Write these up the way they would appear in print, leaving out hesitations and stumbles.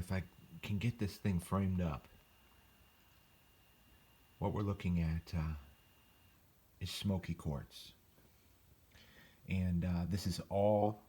if I can get this thing framed up, what we're looking at is Smoky quartz. And this is all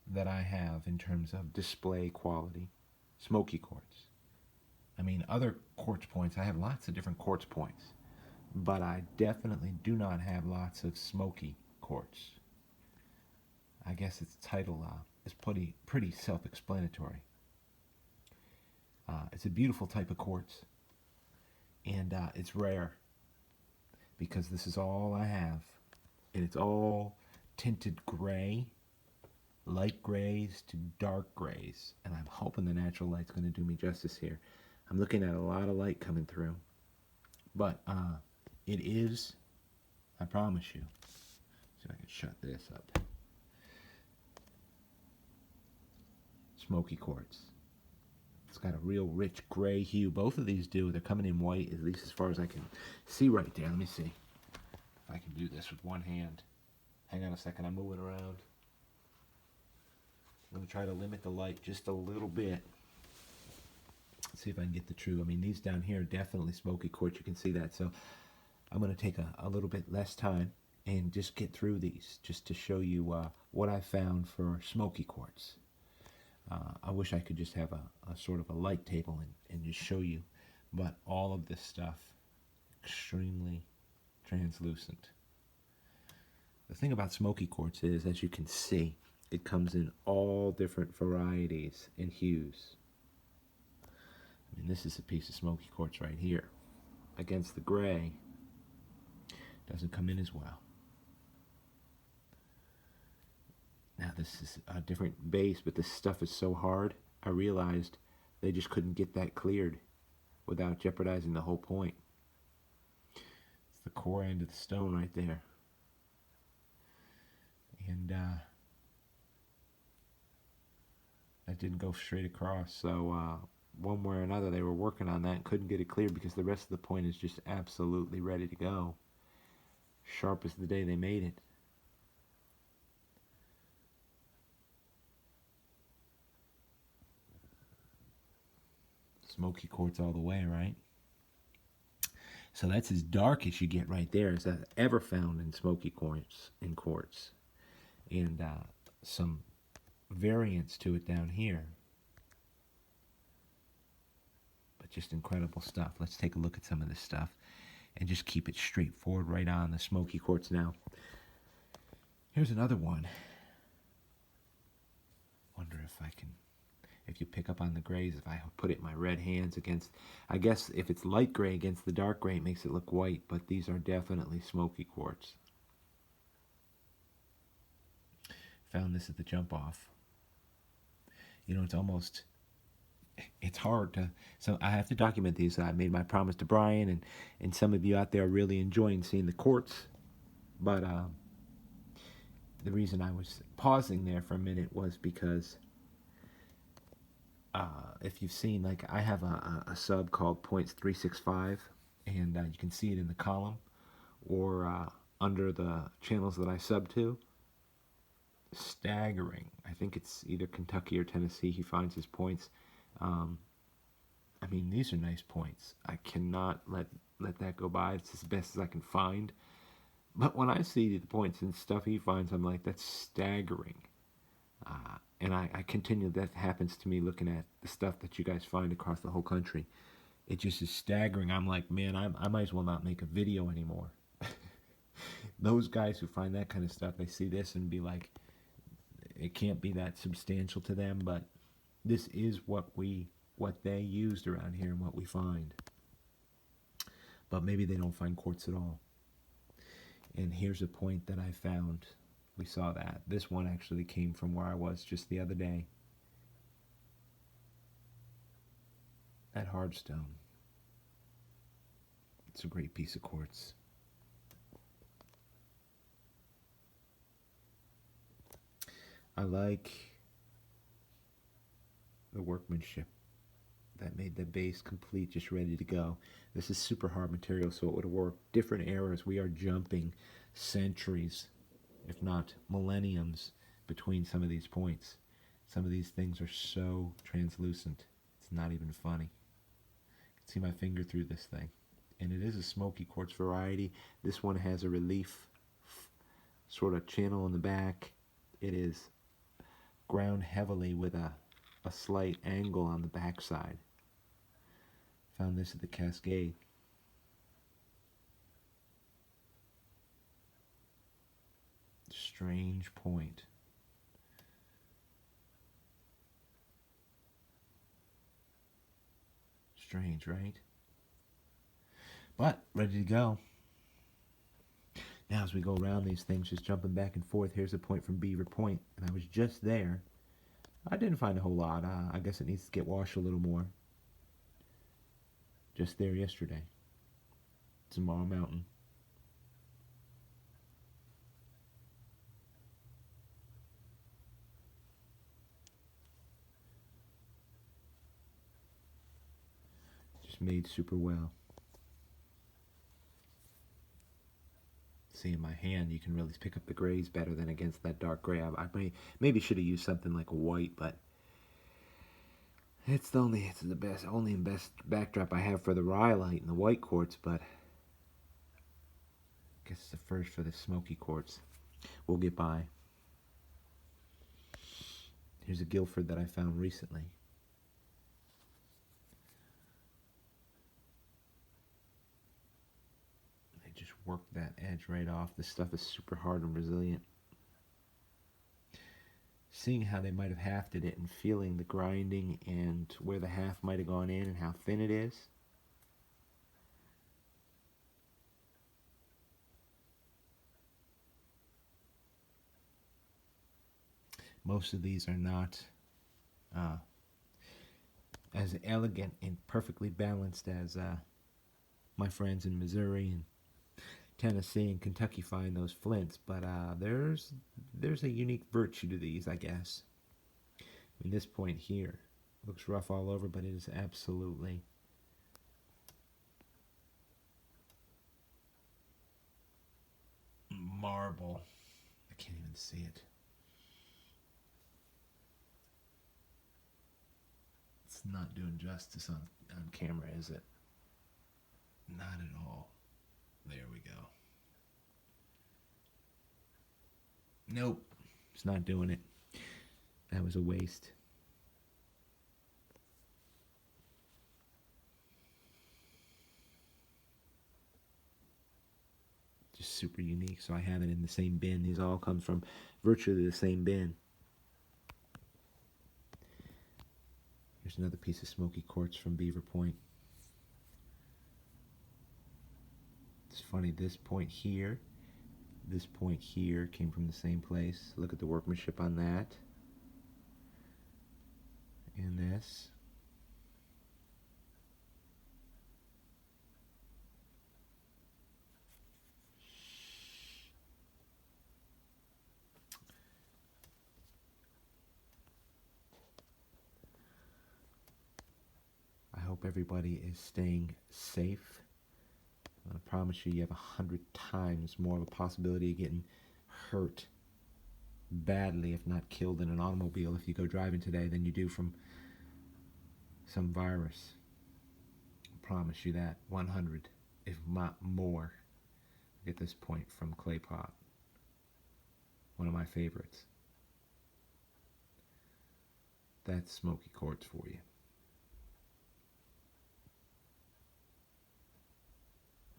that I have in terms of display quality. Smoky quartz. I mean, other quartz points, I have lots of different quartz points, but I definitely do not have lots of smoky quartz. I guess its title is pretty self-explanatory. It's a beautiful type of quartz, and it's rare because this is all I have, and it's all tinted gray, light grays to dark grays, and I'm hoping the natural light's going to do me justice here. I'm looking at a lot of light coming through, but it is, I promise you. See if I can shut this up. Smoky quartz. It's got a real rich gray hue. Both of these do. They're coming in white, at least as far as I can see right there. Let me see if I can do this with one hand. Hang on a second, I'm moving around. I'm going to try to limit the light just a little bit. See if I can get the true. I mean, these down here are definitely smoky quartz. You can see that. So I'm going to take a little bit less time and just get through these just to show you what I found for smoky quartz. I wish I could just have a sort of a light table and just show you. But all of this stuff, extremely translucent. The thing about smoky quartz is, as you can see, it comes in all different varieties and hues. I mean, this is a piece of smoky quartz right here. Against the gray, doesn't come in as well. Now this is a different base, but this stuff is so hard, I realized they just couldn't get that cleared without jeopardizing the whole point. It's the core end of the stone right there. And that didn't go straight across, so one way or another they were working on that and couldn't get it cleared because the rest of the point is just absolutely ready to go. Sharp as the day they made it. Smoky quartz all the way, right? So that's as dark as you get right there as I've ever found in smoky quartz. And some variants to it down here. But just incredible stuff. Let's take a look at some of this stuff and just keep it straightforward right on the smoky quartz now. Here's another one. Wonder if I can, if you pick up on the grays, if I put it in my red hands against, I guess if it's light gray against the dark gray, it makes it look white, but these are definitely smoky quartz. Found this at the jump off. You know, it's hard to, so I have to document these. I made my promise to Brian, and some of you out there are really enjoying seeing the quartz, but the reason I was pausing there for a minute was because if you've seen, like, I have a sub called Points365, and you can see it in the column or under the channels that I sub to. Staggering. I think it's either Kentucky or Tennessee he finds his points. I mean, these are nice points. I cannot let that go by. It's as best as I can find. But when I see the points and stuff he finds, I'm like, that's staggering. And I continue, that happens to me looking at the stuff that you guys find across the whole country. It just is staggering. I'm like, man, I might as well not make a video anymore. Those guys who find that kind of stuff, they see this and be like, it can't be that substantial to them, but this is what they used around here and what we find. But maybe they don't find quartz at all. And here's a point that I found. We saw that. This one actually came from where I was just the other day. At Hardstone. It's a great piece of quartz. I like the workmanship that made the base complete, just ready to go. This is super hard material, so it would have worked. Different eras. We are jumping centuries, if not millenniums, between some of these points. Some of these things are so translucent, it's not even funny. You can see my finger through this thing. And it is a smoky quartz variety. This one has a relief sort of channel in the back. It is ground heavily with a slight angle on the back side. Found this at the Cascade. Strange point. Strange, right? But ready to go. Now as we go around these things, just jumping back and forth, here's a point from Beaver Point, and I was just there. I didn't find a whole lot. I guess it needs to get washed a little more. Just there yesterday. Tomorrow Mountain. Just made super well. See in my hand, you can really pick up the grays better than against that dark gray. I maybe should have used something like a white, but it's the only and best backdrop I have for the rhyolite and the white quartz. But I guess it's the first for the smoky quartz. We'll get by. Here's a Guilford that I found recently. Just work that edge right off. This stuff is super hard and resilient. Seeing how they might have hafted it and feeling the grinding and where the haft might have gone in and how thin it is. Most of these are not as elegant and perfectly balanced as my friends in Missouri and Tennessee and Kentucky find those flints, but there's a unique virtue to these, I guess. I mean, this point here looks rough all over, but it is absolutely marble. I can't even see it. It's not doing justice on camera, is it? Not at all. There we go. Nope, it's not doing it. That was a waste. Just super unique, so I have it in the same bin. These all come from virtually the same bin. Here's another piece of smoky quartz from Beaver Point. It's funny, this point here came from the same place. Look at the workmanship on that. And this. I hope everybody is staying safe. I promise you, you have 100 times more of a possibility of getting hurt badly, if not killed in an automobile if you go driving today, than you do from some virus. I promise you that. 100, if not more, at this point from Clay Pot. One of my favorites. That's smoky quartz for you.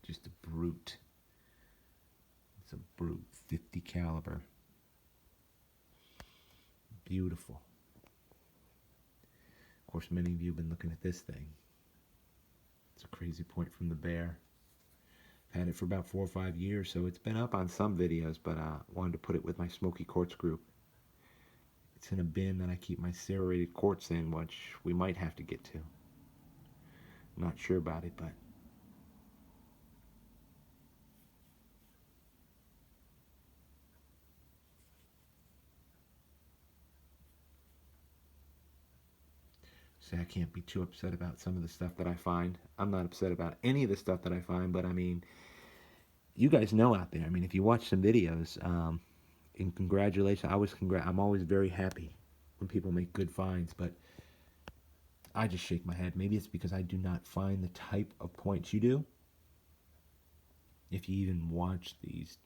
Just a brute. It's a brute, 50 caliber. Beautiful. Of course, many of you have been looking at this thing. It's a crazy point from the bear. I've had it for about 4 or 5 years, so it's been up on some videos, but I wanted to put it with my smoky quartz group. It's in a bin that I keep my serrated quartz in, which we might have to get to. I'm not sure about it, but say I can't be too upset about some of the stuff that I find. I'm not upset about any of the stuff that I find, but I mean, you guys know out there. I mean, if you watch some videos, in congratulations, I'm always very happy when people make good finds, but I just shake my head. Maybe it's because I do not find the type of points you do. If you even watch these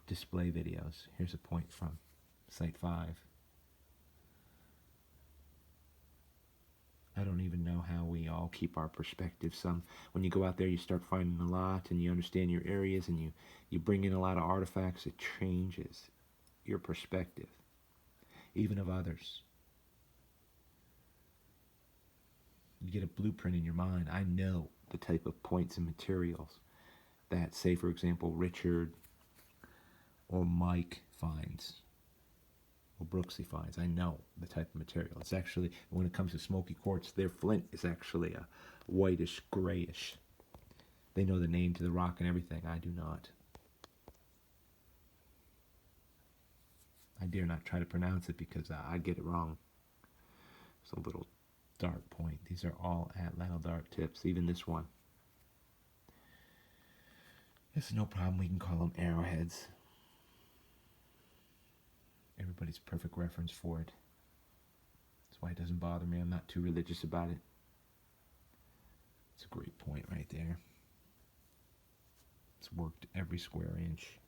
display videos, here's a point from Site 5. I don't even know how we all keep our perspective. When you go out there, you start finding a lot, and you understand your areas, and you bring in a lot of artifacts. It changes your perspective, even of others. You get a blueprint in your mind. I know the type of points and materials that, say, for example, Richard or Mike finds, or Brooksy finds. I know the type of material. It's actually, when it comes to smoky quartz, their flint is actually a whitish, grayish. They know the name to the rock and everything. I do not. I dare not try to pronounce it because I get it wrong. It's a little dark point. These are all Atlantal dark tips, even this one. It's no problem. We can call them arrowheads. Everybody's perfect reference for it. That's why it doesn't bother me. I'm not too religious about it. It's a great point right there. It's worked every square inch.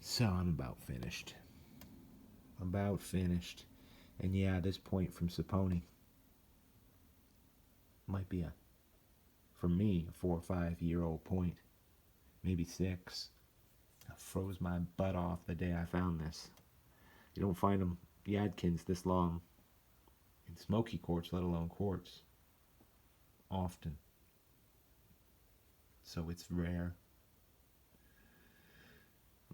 So I'm about finished. And yeah, this point from Smokin might be for me, a 4 or 5 year old point. Maybe 6. I froze my butt off the day I found this. You don't find them, Yadkins, this long in smoky quartz, let alone quartz, often. So it's rare.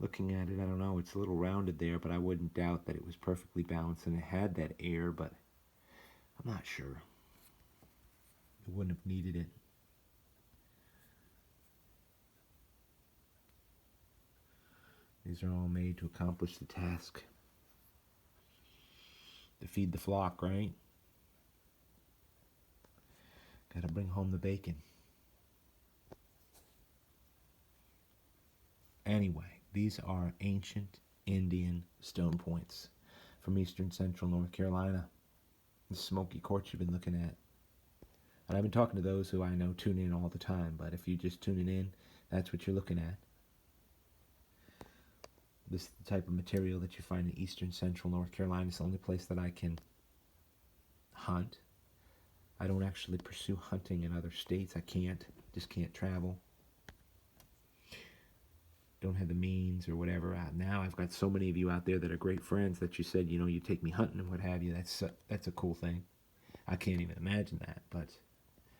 Looking at it, I don't know, it's a little rounded there, but I wouldn't doubt that it was perfectly balanced and it had that air, but I'm not sure. It wouldn't have needed it. These are all made to accomplish the task. To feed the flock, right? Gotta bring home the bacon. Anyway, these are ancient Indian stone points from eastern central North Carolina. The smoky quartz you've been looking at. And I've been talking to those who I know tune in all the time, but if you're just tuning in, that's what you're looking at. This is the type of material that you find in eastern central North Carolina. It's the only place that I can hunt. I don't actually pursue hunting in other states. I can't. Just can't travel. Don't have the means or whatever. Now I've got so many of you out there that are great friends that you said, you take me hunting and what have you. That's a cool thing. I can't even imagine that, but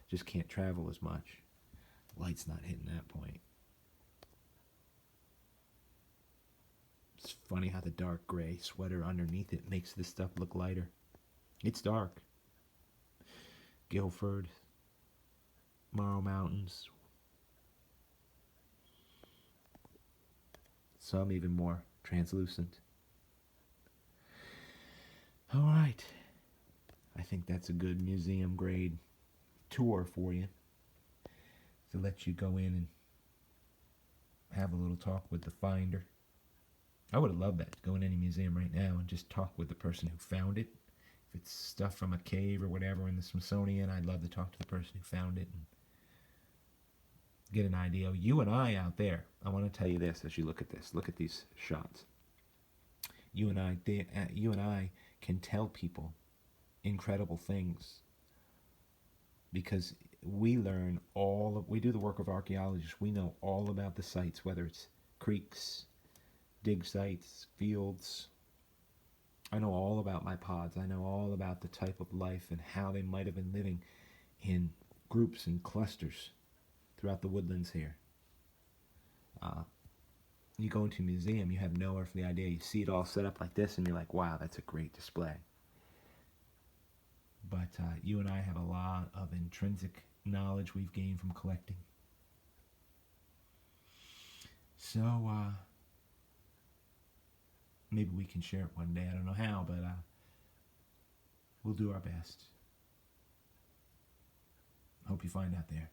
just can't travel as much. Light's not hitting that point. It's funny how the dark gray sweater underneath it makes this stuff look lighter. It's dark. Guilford, Morrow Mountains. Some even more translucent. All right. I think that's a good museum grade tour for you. To let you go in and have a little talk with the finder. I would have loved that, to go in any museum right now and just talk with the person who found it. If it's stuff from a cave or whatever in the Smithsonian, I'd love to talk to the person who found it and get an idea. You and I out there, I want to tell you this as you look at this. Look at these shots. You and I can tell people incredible things because we do the work of archaeologists. We know all about the sites, whether it's creeks, dig sites, fields. I know all about my pods. I know all about the type of life and how they might have been living in groups and clusters throughout the woodlands here. You go into a museum, you have no earthly idea. You see it all set up like this and you're like, wow, that's a great display. But you and I have a lot of intrinsic knowledge we've gained from collecting. So, maybe we can share it one day. I don't know how, but we'll do our best. Hope you find out there.